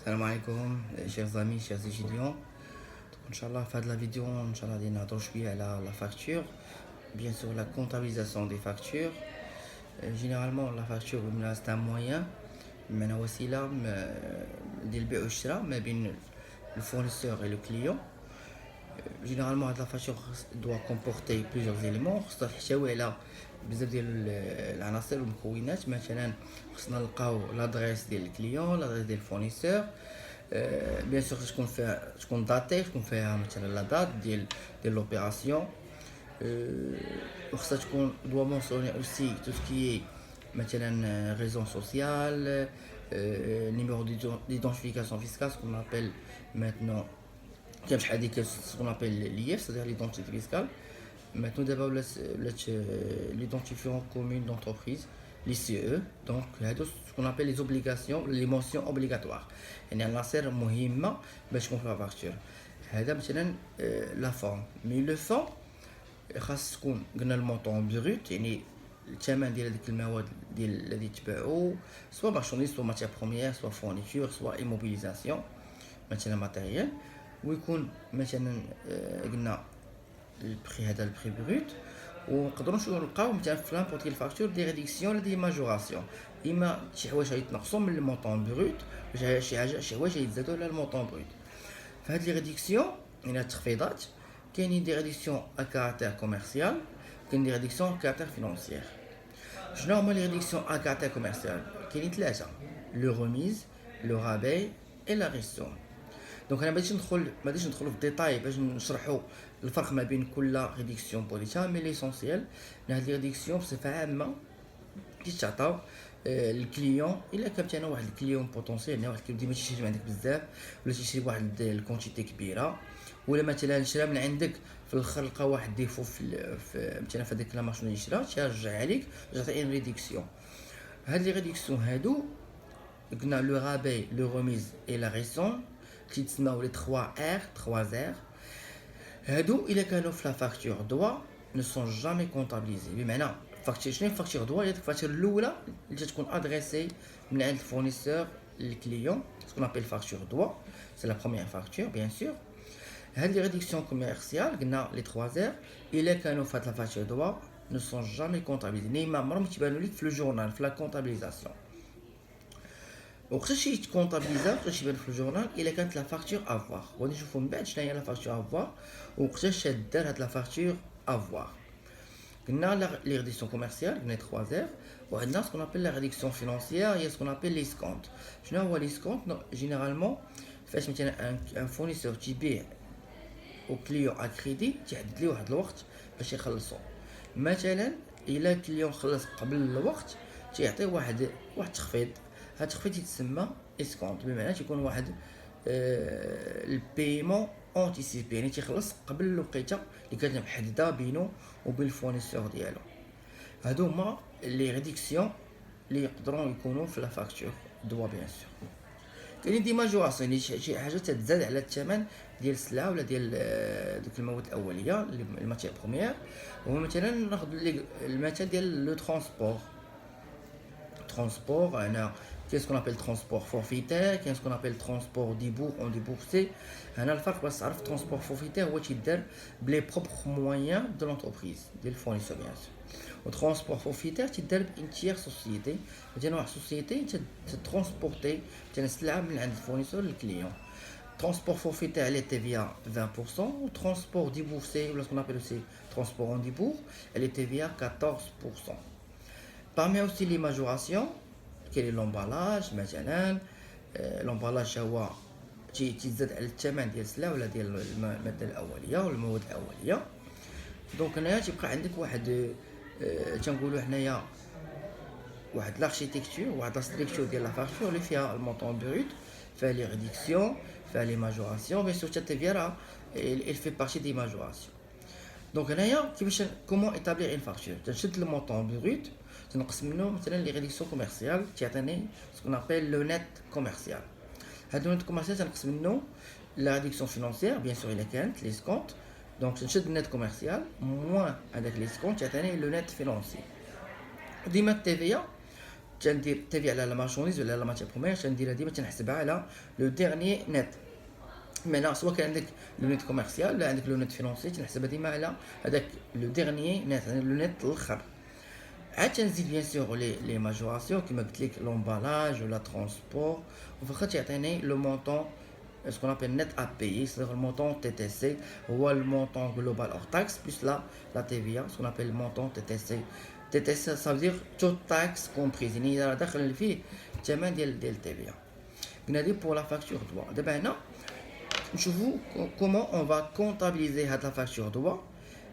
Salam alaikum, chers amis, chers étudiants. Inch'Allah, fin de la vidéo, Inch'Allah, on va la facture. Bien sûr, la comptabilisation des factures. Généralement, la facture, c'est un moyen. Mais aussi là, le fournisseur et le client. Généralement, la facture doit comporter plusieurs éléments. بزاف ديال العناصر والمكونات مثلا خصنا نلقاو لادريس ديال الكليون لادريس ديال الفورنيسور بيان سور تكون داتي تكون فيها مثلا لا دات ديال لوبيراسيون وخصها تكون دوا مونسيوني اوسي تو سكي مثلا ريزون سوسيال numéro d'identification fiscale ce qu'on appelle maintenant كاين شحال هذيك ce qu'on appelle l'IF c'est-à-dire l'identité fiscale. Maintenant, d'abord, l'identifiant commune d'entreprise, l'ICE. Donc, ce qu'on appelle les obligations, les mentions obligatoires. Il y a un lanceur مهمة باش تكون في la facture. هذا مثلا la forme. Mais le fond, خاص تكون قلنا المونطون بروت يعني الثمن ديال هذيك المواد ديال الذي تباعوا سواء مارشانديز سواء ماتير بروميير سواء فورنيتور سواء ايموبيليزاسيون مثلا ماتيريال ويكون مثلا قلنا البري هذا البري بروت ونقدروا نلقاو مثلا في لامبورت كيل فاكتور دي ريديكسيون ولا دي ماجوراسيون اما شي حوايج غيتنقصوا من المونطون بروت ولا شي حوايج غيتزادوا على المونطون بروت. فهاد لي ريديكسيون يعني التخفيضات كاينين دي ريديكسيون ا كاركتير كوميرسيال كاين دي ريديكسيون ا كاركتير فينانسيير. شنو هما لي ريديكسيون ا كاركتير كوميرسيال؟ كاينين ثلاثه لو ريميز لو رابي اي لا ريستون. دونك انا ما غاديش ندخلوا في الديتاي باش نشرحوا الفرق ما بين كل ريديكسيون بوليتها مي ليسونسيال هاد لي ريديكسيون بصفه عامه كيتعطاو الكليون الا كان مثلا واحد الكليون بوتونسيال يعني واحد ديما تيشري من عندك بزاف ولا تيشري واحد الكونتيتي كبيره ولا مثلا شرا من عندك في الاخر لقى واحد ديفو في مثلا في هذيك لا مارشون اللي شرا تيرجع عليك تعطي ان ريديكسيون. هاد لي ريديكسيون هادو قلنا لو رابي لو ريميز اي لا ريسون تيتسماو لي 3 R هادو الا كانوا في لا فاكتور دوا ne sont jamais comptabilisés. بمعنى فاكتور شنو فاكتور دوا هي الفاكتور الاولى اللي تكون ادريسي من عند الفورنيسور للكليون سكون ابل فاكتور دوا سي لا بروميير فاكتور بيان سور. هاد لي ريديكسيون كوميرسيال قلنا لي 3 R الا كانوا في هاد لا فاكتور دوا ne sont jamais comptabilisés نيما عمرهم تيبانوا لك في لو جورنال في لا كونتابيليزاسيون. وقتاش يتكونطابيليزا وقتاش يبان في الجورنال الا كانت لا فاكتور افوار غادي نشوفوا من بعد شنو هي لا فاكتور افوار وقتاش دار هاد لا فاكتور افوار. قلنا لي ريديكسيون كوميرسيال قلنا 3 R وعندنا سكون ابل لا ريديكسيون فينانسيير هي سكون ابل لي سكونت. شنو هو لي سكونت؟ جينيرالمون فاش مثلا ان فورنيسور تيبيع او كليون ا كريدي تيحدد ليه واحد الوقت باش يخلصو. مثلا الا كليون خلص قبل الوقت تيعطيه واحد التخفيض. هاد التخفيض يتسمى اسكونت بمعنى تيكون واحد البيمون اونتيسيبي يعني تيخلص قبل الوقيته اللي كانت محدده بينو وبين الفورنيسور ديالو. هادو هما لي ريديكسيون اللي يقدروا يكونوا في لا فاكتور دوا بيان سور. كاينين دي ماجوراسيون يعني شي حاجه تتزاد على الثمن ديال السلعه ولا ديال دوك المواد الاوليه الماتير بروميير. وهو مثلا ناخذ المثال ديال لو ترونسبور انا كاين سكون ابل ترونسبور فورفيتير كاين سكون ابل ترونسبور ديبور اون ديبورسي. هنا الفرق باش تعرف ترونسبور فورفيتير هو تيدار بلي بروبر مويان دو لونتربريز ديال الفورنيسور بيان سور. و ترونسبور فورفيتير تيدار بان تيير سوسيتي مثلا واحد سوسيتي تترونسبورتي مثلا السلعه من عند الفورنيسور للكليون. ترونسبور فورفيتير عليه TVA 20% و ترونسبور ديبورسي ولا سكون ابل سي ترونسبور اون ديبور عليه TVA 14%. Parmi aussi les majorations كاين لومبالاج مثلا لومبالاج هو تيزاد على الثمن ديال السلعه ولا ديال الماده الاوليه ولا المواد الاوليه. دونك هنايا تيبقى عندك واحد تنقولوا حنايا واحد لاركتيكتور واحد لا ستركتور ديال لا فاكتور اللي فيها المونطون بروت فيها لي ريديكسيون فيها لي ماجوراسيون بيان سور حتى فيها il fait partie des majorations. دونك هنايا كيفاش كومون ايتابلير ان فاكتور تنشد المونطون بروت تنقص منه مثلا لي ريديكسيون كوميرسيال تعطيني سكون ابل لو نيت كوميرسيال. هاد لو نيت كوميرسيال تنقص منه لا ريديكسيون فينانسيير بيان سور الا كانت لي سكونت دونك تنشد النيت كوميرسيال موان هذاك لي سكونت تعطيني لو نيت فينانسي. ديما التيفيا تندير تبيع على لا مارشونديز ولا لا ماتير بروميير تنديرها ديما تنحسبها على لو ديرني نت معناها سواء كان عندك لو نت كوميرسيال ولا عندك لو نت فينونسي تنحسبها ديما على هذاك لو ديرني نت يعني لو نت الاخر عاد تنزيد بيان سور لي ماجوراسيون كيما قلت لك لومبالاج ولا ترونسبور وفاخا تعطيني لو مونطون ce qu'on appelle net à payer, c'est-à-dire le montant TTC ou le montant global hors taxe plus la TVA, ce qu'on appelle le montant TTC. TTC ça veut dire toute taxe comprise. Il y a داخل اللي فيه الثمن ديال الTVA. قلنا دي pour la facture droit. دابا هنا نشوفوا comment on va comptabiliser هاد la facture droit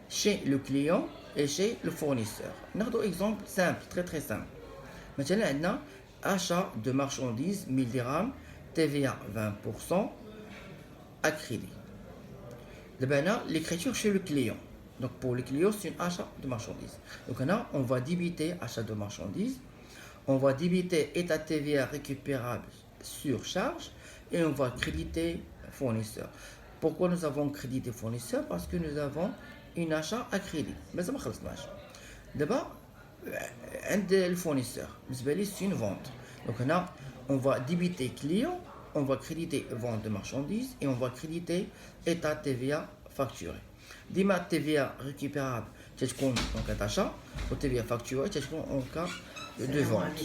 chez le client et chez le fournisseur. ناخذ exemple simple, très simple. مثلا عندنا achat de marchandises 1000 dirhams, TVA 20% à crédit. D'abord, l'écriture chez le client. Donc pour le client, c'est un achat de marchandises. Donc là, on va débiter achat de marchandises, on va débiter état TVA récupérable sur charge et on va créditer fournisseur. Pourquoi nous avons crédité fournisseur? Parce que nous avons un achat à crédit. Mais ça ne marche pas. D'abord, le fournisseur, c'est une vente. Donc là, on va débiter client, on va créditer vente de marchandises et on va créditer état TVA facturé. Dima TVA récupérable, c'est en cas d'achat, ou TVA facturé, c'est en cas de vente.